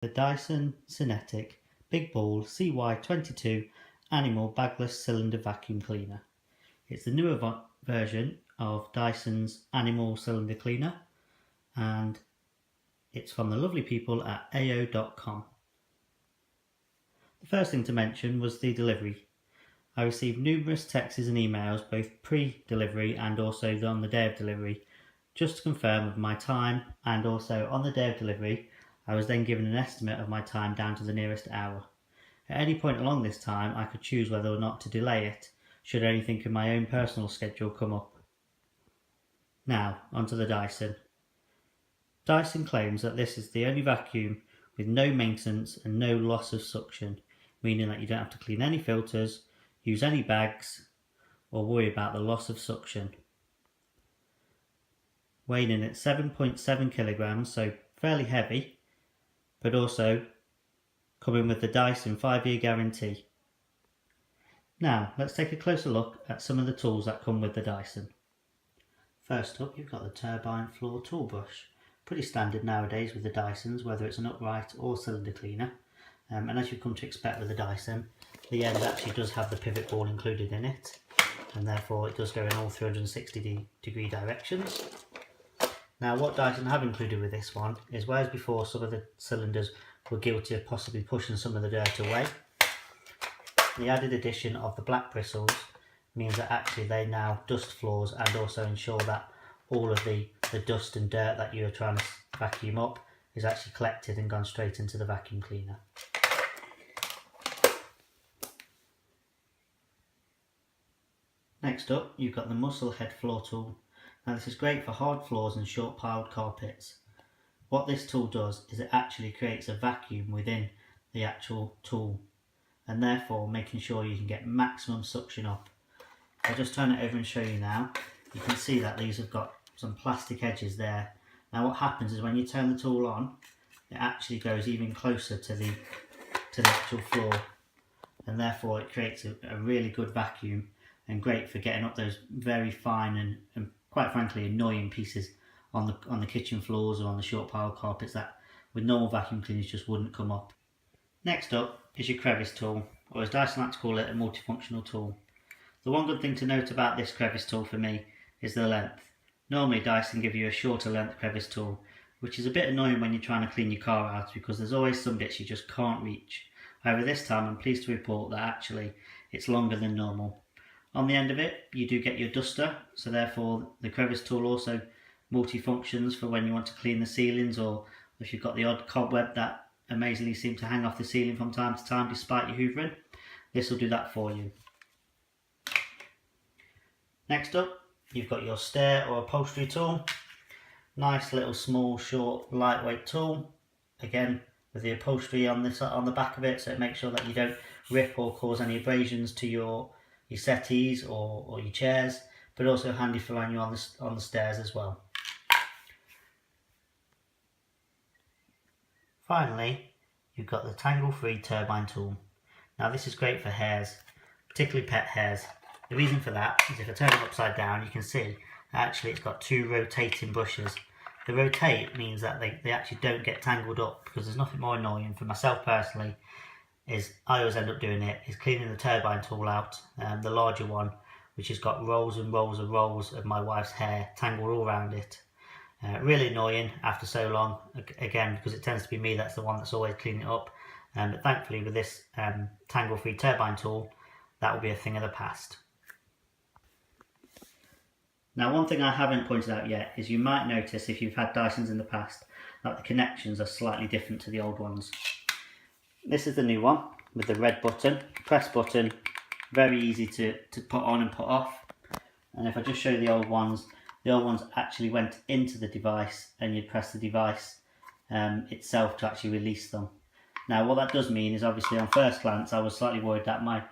The Dyson Cinetic Big Ball CY22 Animal Bagless Cylinder Vacuum Cleaner. It's the newer version of Dyson's Animal Cylinder Cleaner, and it's from the lovely people at AO.com. The first thing to mention was the delivery. I received numerous texts and emails, both pre-delivery and also on the day of delivery, just to confirm with my time, and also on the day of delivery I was then given an estimate of my time down to the nearest hour. At any point along this time I could choose whether or not to delay it, should anything in my own personal schedule come up. Now, onto the Dyson. Dyson claims that this is the only vacuum with no maintenance and no loss of suction, meaning that you don't have to clean any filters, use any bags, or worry about the loss of suction. Weighing in at 7.7 kilograms, so fairly heavy, but also coming with the Dyson 5-year guarantee. Now, let's take a closer look at some of the tools that come with the Dyson. First up, you've got the turbine floor tool brush. Pretty standard nowadays with the Dysons, whether it's an upright or cylinder cleaner. And as you've come to expect with the Dyson, the end actually does have the pivot ball included in it, and therefore it does go in all 360-degree directions. Now, what Dyson have included with this one is, whereas before some of the cylinders were guilty of possibly pushing some of the dirt away, the added addition of the black bristles means that actually they now dust floors and also ensure that all of the dust and dirt that you are trying to vacuum up is actually collected and gone straight into the vacuum cleaner. Next up, you've got the muscle head floor tool. Now, this is great for hard floors and short piled carpets. What this tool does is it actually creates a vacuum within the actual tool, and therefore making sure you can get maximum suction up. I'll just turn it over and show you now. You can see that these have got some plastic edges there. Now, what happens is when you turn the tool on, it actually goes even closer to the actual floor, and therefore it creates a really good vacuum, and great for getting up those very fine and quite frankly annoying pieces on the kitchen floors or on the short pile carpets that with normal vacuum cleaners just wouldn't come up. Next up is your crevice tool, or as Dyson like to call it, a multifunctional tool. The one good thing to note about this crevice tool for me is the length. Normally Dyson give you a shorter length crevice tool, which is a bit annoying when you're trying to clean your car out because there's always some bits you just can't reach. However, this time I'm pleased to report that actually it's longer than normal. On the end of it you do get your duster, so therefore the crevice tool also multi-functions for when you want to clean the ceilings, or if you've got the odd cobweb that amazingly seem to hang off the ceiling from time to time despite you hoovering. This will do that for you. Next up, you've got your stair or upholstery tool. Nice little small, short, lightweight tool. Again, with the upholstery on the back of it, so it makes sure that you don't rip or cause any abrasions to your settees or your chairs, but also handy for when you're on the stairs as well. Finally, you've got the tangle-free turbine tool. Now, this is great for hairs, particularly pet hairs. The reason for that is if I turn it upside down, you can see that actually it's got two rotating brushes. The rotate means that they actually don't get tangled up, because there's nothing more annoying for myself personally is I always end up doing it, is cleaning the turbine tool out, the larger one, which has got rolls and rolls and rolls of my wife's hair tangled all around it. Really annoying after so long, again, because it tends to be me that's the one that's always cleaning it up. But thankfully with this tangle-free turbine tool, that will be a thing of the past. Now, one thing I haven't pointed out yet is you might notice, if you've had Dysons in the past, that the connections are slightly different to the old ones. This is the new one with the red button, press button, very easy to put on and put off. And if I just show you the old ones actually went into the device and you'd press the device itself to actually release them. Now, what that does mean is, obviously on first glance I was slightly worried that my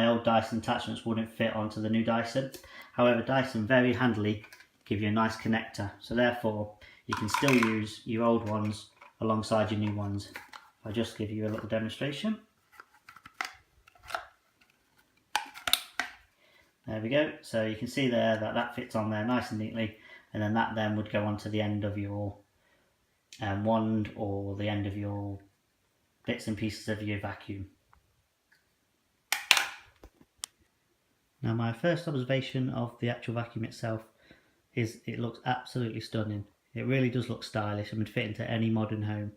old Dyson attachments wouldn't fit onto the new Dyson. However, Dyson very handily give you a nice connector, so therefore you can still use your old ones alongside your new ones. I'll just give you a little demonstration. There we go. So you can see there that fits on there nice and neatly, and then that would go onto the end of your wand or the end of your bits and pieces of your vacuum. Now my first observation of the actual vacuum itself is it looks absolutely stunning. It really does look stylish and would fit into any modern home.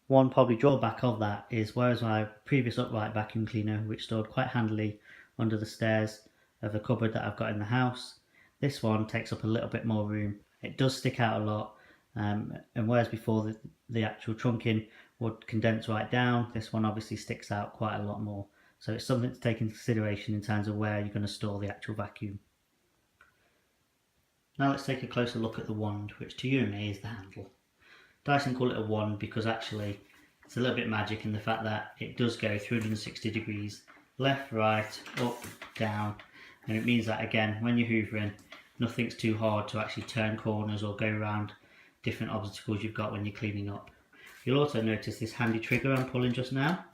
One probably drawback of that is whereas my previous upright vacuum cleaner, which stored quite handily under the stairs of the cupboard that I've got in the house, this one takes up a little bit more room. It does stick out a lot, and whereas before the actual trunking would condense right down, this one obviously sticks out quite a lot more. So it's something to take into consideration in terms of where you're going to store the actual vacuum. Now let's take a closer look at the wand, which to you and me is the handle. Dyson call it a wand because actually it's a little bit magic in the fact that it does go 360 degrees, left, right, up, down, and it means that again when you're hoovering, nothing's too hard to actually turn corners or go around different obstacles you've got when you're cleaning up. You'll also notice this handy trigger I'm pulling just now.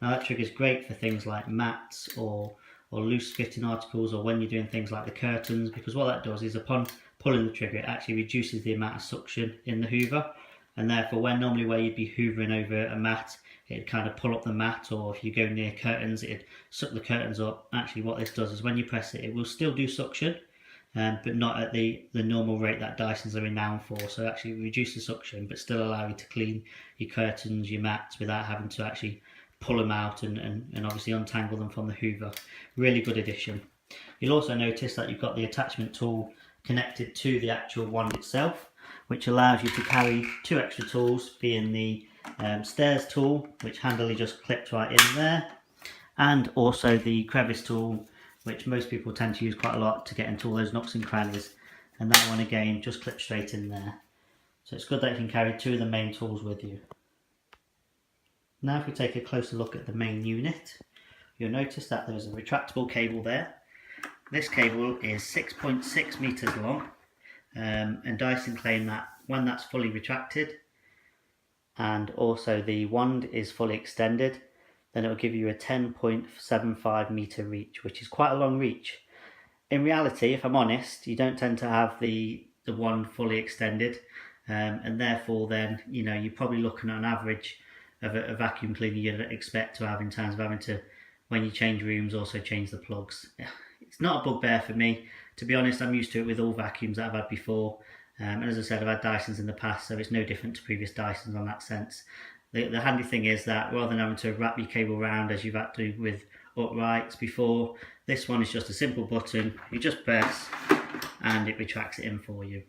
Now that trigger is great for things like mats or loose fitting articles, or when you're doing things like the curtains, because what that does is upon pulling the trigger it actually reduces the amount of suction in the hoover, and therefore when normally where you'd be hoovering over a mat it'd kind of pull up the mat, or if you go near curtains it'd suck the curtains up. Actually what this does is when you press it, it will still do suction, but not at the normal rate that Dysons are renowned for. So actually reduce the suction but still allow you to clean your curtains, your mats without having to actually pull them out and obviously untangle them from the hoover. Really good addition. You'll also notice that you've got the attachment tool connected to the actual wand itself, which allows you to carry two extra tools, being the stairs tool, which handily just clips right in there, and also the crevice tool, which most people tend to use quite a lot to get into all those nooks and crannies, and that one again just clips straight in there. So it's good that you can carry two of the main tools with you. Now if we take a closer look at the main unit, you'll notice that there's a retractable cable there. This cable is 6.6 meters long, and Dyson claim that when that's fully retracted and also the wand is fully extended, then it will give you a 10.75 meter reach, which is quite a long reach. In reality, if I'm honest, you don't tend to have the wand fully extended, and therefore then you're probably looking at an average of a vacuum cleaner you'd expect to have in terms of having to, when you change rooms, also change the plugs. It's not a bugbear for me, to be honest. I'm used to it with all vacuums that I've had before, and as I said, I've had Dysons in the past, so it's no different to previous Dysons on that sense. The handy thing is that rather than having to wrap your cable around as you've had to with uprights before, this one is just a simple button. You just press and it retracts it in for you.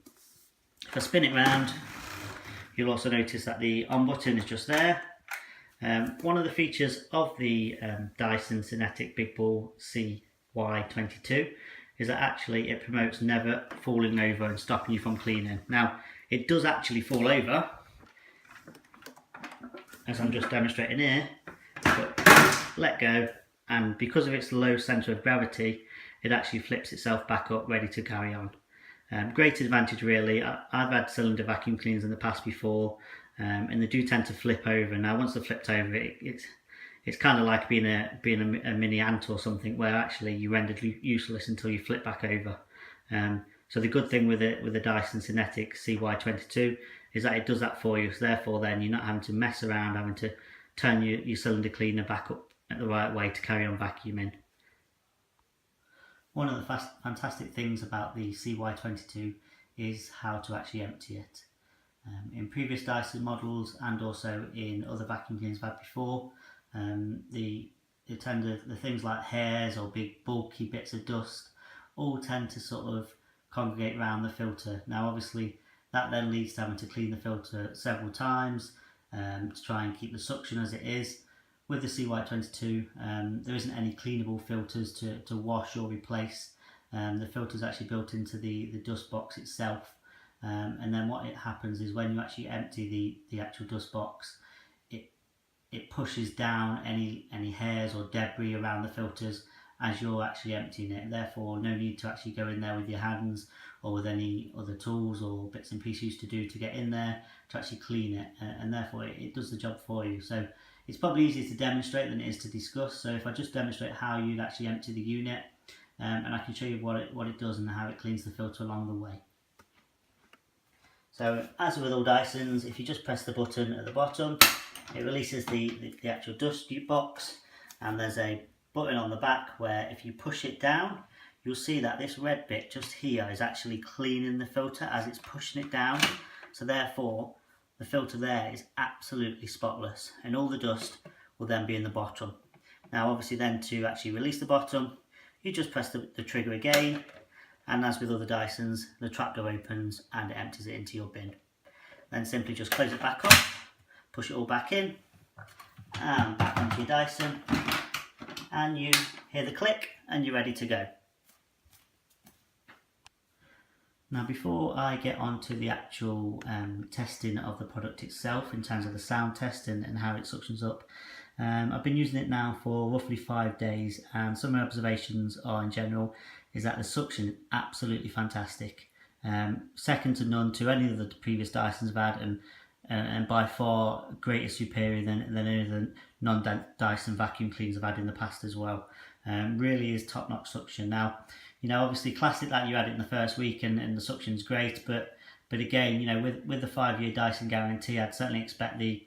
If I spin it round, you'll also notice that the on button is just there. One of the features of the Dyson Cinetic Big Ball CY22 is that actually it promotes never falling over and stopping you from cleaning. Now it does actually fall over, as I'm just demonstrating here, but let go, and because of its low centre of gravity it actually flips itself back up ready to carry on. Great advantage really. I've had cylinder vacuum cleaners in the past before, and they do tend to flip over. Now once they're flipped over, it's kind of like being a mini ant or something, where actually you're rendered useless until you flip back over. So the good thing with the Dyson Cinetic CY22 is that it does that for you, so therefore then you're not having to mess around, having to turn your cylinder cleaner back up at the right way to carry on vacuuming. One of the fantastic things about the CY22 is how to actually empty it. In previous Dyson models and also in other vacuum cleaners I've had before, the things like hairs or big bulky bits of dust all tend to sort of congregate around the filter. Now obviously that then leads to having to clean the filter several times to try and keep the suction as it is. With the CY22 there isn't any cleanable filters to wash or replace. The filter is actually built into the dust box itself, and then what happens is when you actually empty the actual dust box, it pushes down any hairs or debris around the filters as you're actually emptying it. Therefore no need to actually go in there with your hands or with any other tools or bits and pieces to do to get in there to actually clean it, and therefore it does the job for you. So it's probably easier to demonstrate than it is to discuss. So if I just demonstrate how you'd actually empty the unit, and I can show you what it does and how it cleans the filter along the way. So as with all Dysons, if you just press the button at the bottom, it releases the actual dust box, and there's a button on the back where if you push it down, you'll see that this red bit just here is actually cleaning the filter as it's pushing it down. So therefore, the filter there is absolutely spotless, and all the dust will then be in the bottom. Now obviously then to actually release the bottom, you just press the trigger again, and as with other Dysons, the trapdoor opens and it empties it into your bin. Then simply just close it back up, push it all back in, and back onto your Dyson, and you hear the click and you're ready to go. Now before I get on to the actual testing of the product itself in terms of the sound test and how it suctions up, I've been using it now for roughly 5 days, and some of my observations are in general is that the suction is absolutely fantastic. Second to none to any of the previous Dysons I've had, and by far greater superior than any of the non-Dyson vacuum cleaners I've had in the past as well. Really is top-notch suction. Now, you know, obviously classic that you had it in the first week and the suction's great, but again, you know, with the 5-year Dyson guarantee, I'd certainly expect the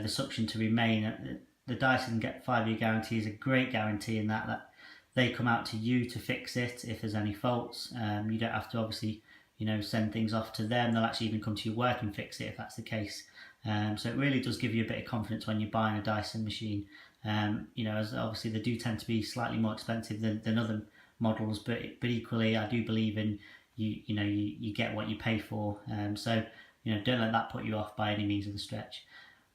suction to remain. The Dyson 5-year guarantee is a great guarantee in that they come out to you to fix it if there's any faults. You don't have to obviously, you know, send things off to them. They'll actually even come to your work and fix it if that's the case. So it really does give you a bit of confidence when you're buying a Dyson machine. You know, as obviously they do tend to be slightly more expensive than other models, but equally I do believe in you get what you pay for. So you know, don't let that put you off by any means of the stretch.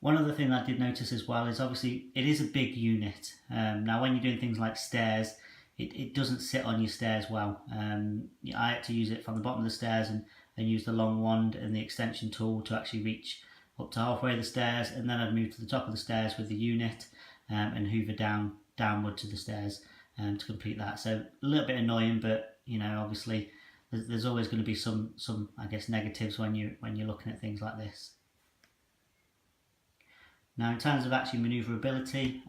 One other thing that I did notice as well is obviously it is a big unit. Now when you're doing things like stairs, it doesn't sit on your stairs well. I had to use it from the bottom of the stairs and use the long wand and the extension tool to actually reach up to halfway the stairs, and then I'd move to the top of the stairs with the unit and hoover downward to the stairs to complete that. So a little bit annoying, but you know, obviously there's always going to be some I guess negatives when you're looking at things like this. Now in terms of actually manoeuvrability,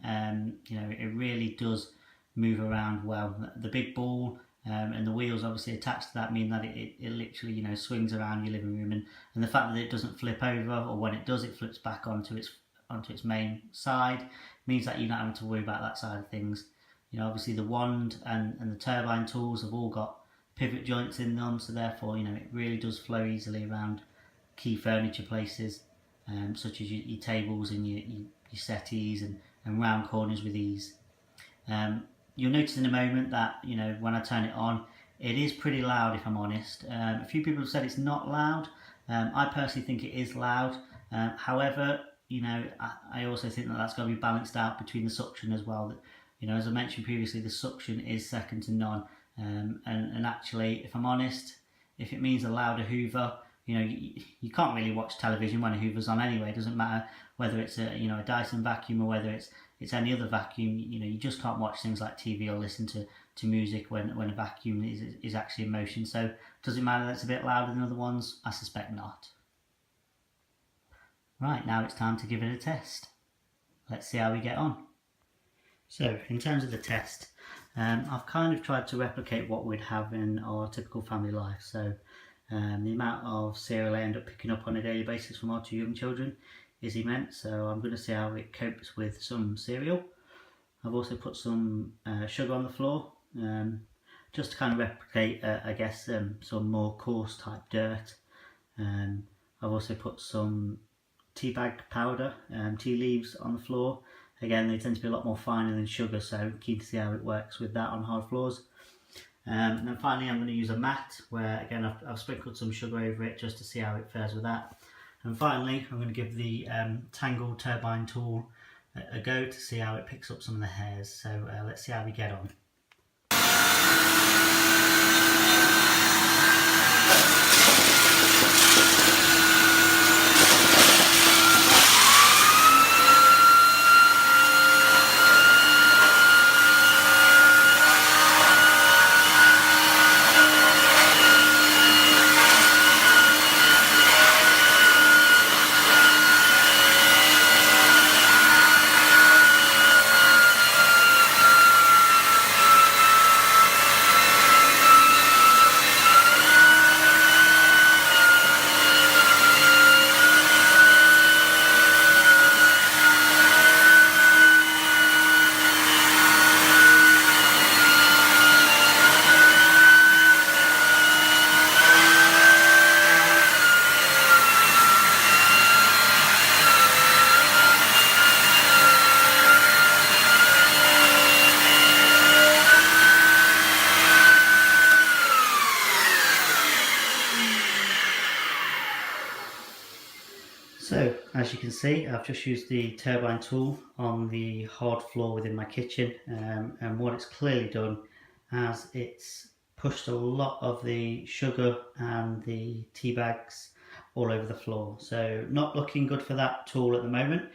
you know, it really does move around well. The big ball and the wheels obviously attached to that mean that it literally, you know, swings around your living room, and the fact that it doesn't flip over, or when it does it flips back onto its main side, means that you're not having to worry about that side of things. You know, obviously the wand and the turbine tools have all got pivot joints in them, so therefore, you know, it really does flow easily around key furniture places, such as your tables and your settees and round corners with ease. You'll notice in a moment that, you know, when I turn it on, it is pretty loud, if I'm honest. A few people have said it's not loud. I personally think it is loud. However, you know, I also think that that's got to be balanced out between the suction as well. You know, as I mentioned previously, the suction is second to none. And actually, if I'm honest, if it means a louder hoover, you know, you can't really watch television when a hoover's on anyway. It doesn't matter whether it's a Dyson vacuum or whether it's any other vacuum. You know, you just can't watch things like TV or listen to music when a vacuum is actually in motion. So does it matter that it's a bit louder than other ones? I suspect not. Right, now it's time to give it a test. Let's see how we get on. So in terms of the test, I've kind of tried to replicate what we'd have in our typical family life. So the amount of cereal I end up picking up on a daily basis from our 2 young children is immense, so I'm going to see how it copes with some cereal. I've also put some sugar on the floor, just to kind of replicate, I guess, some more coarse type dirt. I've also put some tea bag powder, tea leaves on the floor. Again, they tend to be a lot more finer than sugar, so keen to see how it works with that on hard floors. And then finally I'm going to use a mat where, again, I've sprinkled some sugar over it just to see how it fares with that. And finally I'm going to give the Tangle turbine tool a go to see how it picks up some of the hairs. So let's see how we get on. As you can see, I've just used the turbine tool on the hard floor within my kitchen, and what it's clearly done is it's pushed a lot of the sugar and the tea bags all over the floor. So not looking good for that tool at the moment.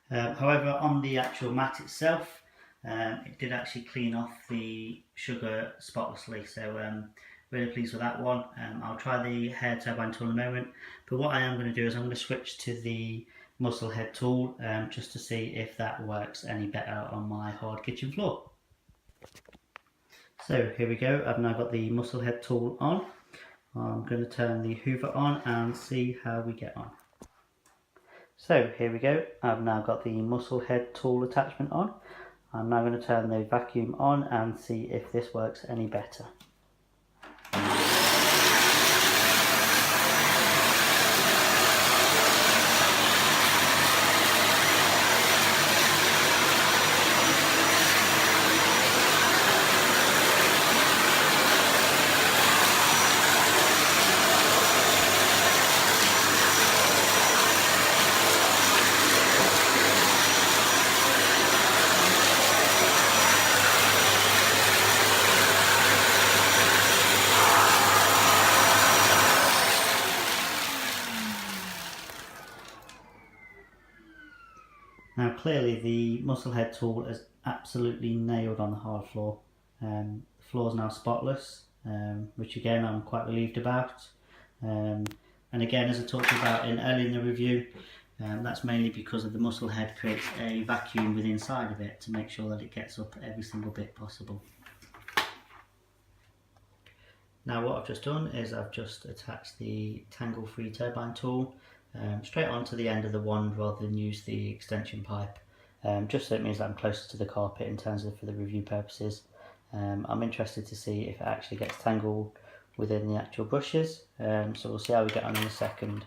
However, on the actual mat itself, it did actually clean off the sugar spotlessly, so really pleased with that one. I'll try the hair turbine tool in a moment, but what I am going to do is I'm going to switch to the muscle head tool just to see if that works any better on my hard kitchen floor. So here we go, I've now got the muscle head tool on. I'm going to turn the hoover on and see how we get on. So here we go, I've now got the muscle head tool attachment on. I'm now going to turn the vacuum on and see if this works any better. Now clearly the muscle head tool is absolutely nailed on the hard floor. The floor is now spotless, which again I'm quite relieved about. And again, as I talked about earlier in the review, that's mainly because of the muscle head creates a vacuum within inside of it to make sure that it gets up every single bit possible. Now what I've just done is I've just attached the tangle-free turbine tool straight onto the end of the wand rather than use the extension pipe, just so it means that I'm closer to the carpet in terms of for the review purposes. I'm interested to see if it actually gets tangled within the actual brushes, so we'll see how we get on in a second.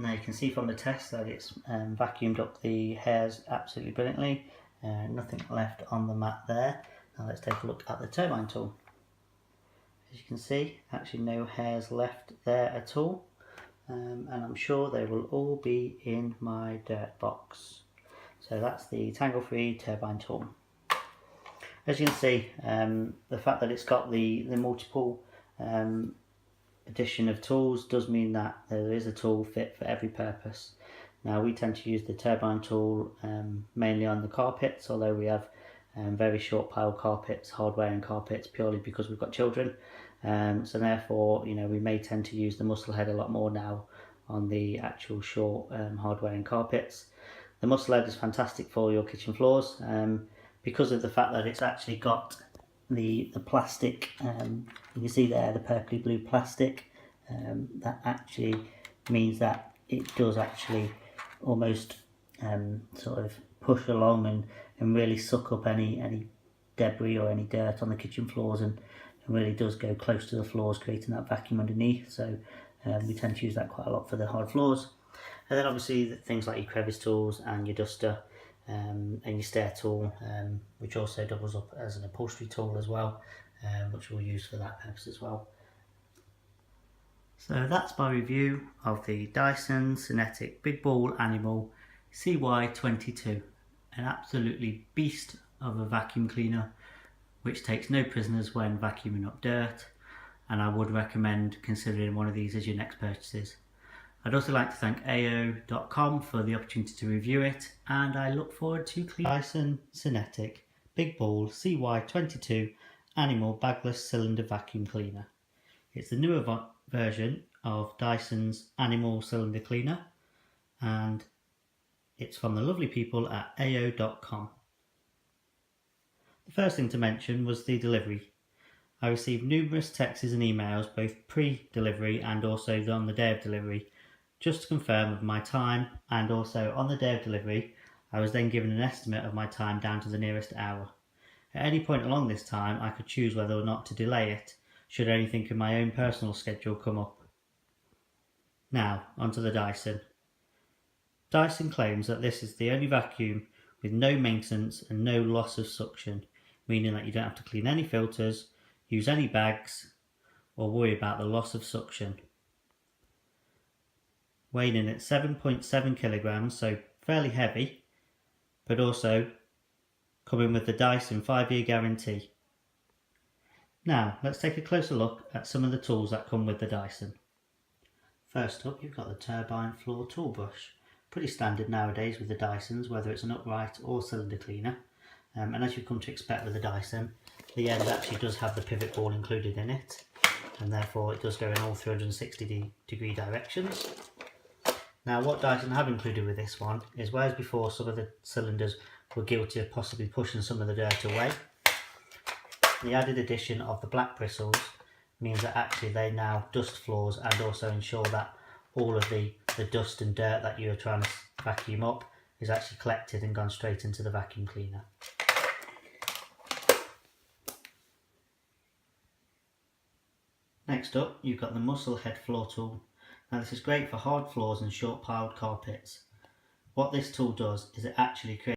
Now you can see from the test that it's vacuumed up the hairs absolutely brilliantly. Nothing left on the mat there. Now let's take a look at the turbine tool. As you can see, actually no hairs left there at all, and I'm sure they will all be in my dirt box. So that's the tangle-free turbine tool. As you can see, the fact that it's got the multiple addition of tools does mean that there is a tool fit for every purpose. Now we tend to use the turbine tool mainly on the carpets, although we have very short pile carpets, hard wearing carpets, purely because we've got children. So therefore, you know, we may tend to use the muscle head a lot more now on the actual short hard wearing carpets. The muscle head is fantastic for your kitchen floors because of the fact that it's actually got the plastic, you can see there the purpley blue plastic, that actually means that it does actually almost sort of push along and really suck up any debris or any dirt on the kitchen floors, and really does go close to the floors, creating that vacuum underneath. So we tend to use that quite a lot for the hard floors. And then obviously things like your crevice tools and your duster and your stair tool, which also doubles up as an upholstery tool as well, which we'll use for that purpose as well. So that's my review of the Dyson Cinetic Big Ball Animal CY22, an absolutely beast of a vacuum cleaner which takes no prisoners when vacuuming up dirt, and I would recommend considering one of these as your next purchases. I'd also like to thank AO.com for the opportunity to review it, and I look forward to cleaning Dyson Cinetic Big Ball CY22 Animal Bagless Cylinder Vacuum Cleaner. It's the newer version of Dyson's Animal Cylinder Cleaner, and it's from the lovely people at AO.com. The first thing to mention was the delivery. I received numerous texts and emails, both pre-delivery and also on the day of delivery, just to confirm my time, and also on the day of delivery I was then given an estimate of my time down to the nearest hour. At any point along this time I could choose whether or not to delay it, should anything in my own personal schedule come up. Now, onto the Dyson. Dyson claims that this is the only vacuum with no maintenance and no loss of suction, meaning that you don't have to clean any filters, use any bags, or worry about the loss of suction. Weighing in at 7.7 kilograms, so fairly heavy, but also coming with the Dyson 5-year guarantee. Now, let's take a closer look at some of the tools that come with the Dyson. First up, you've got the turbine floor tool brush. Pretty standard nowadays with the Dysons, whether it's an upright or cylinder cleaner. And as you've come to expect with the Dyson, the end actually does have the pivot ball included in it, and therefore it does go in all 360-degree directions. Now, what Dyson have included with this one is, whereas before some of the cylinders were guilty of possibly pushing some of the dirt away, the added addition of the black bristles means that actually they now dust floors and also ensure that all of the dust and dirt that you're trying to vacuum up is actually collected and gone straight into the vacuum cleaner. Next up, you've got the mussel head floor tool. Now, this is great for hard floors and short piled carpets. What this tool does is it actually creates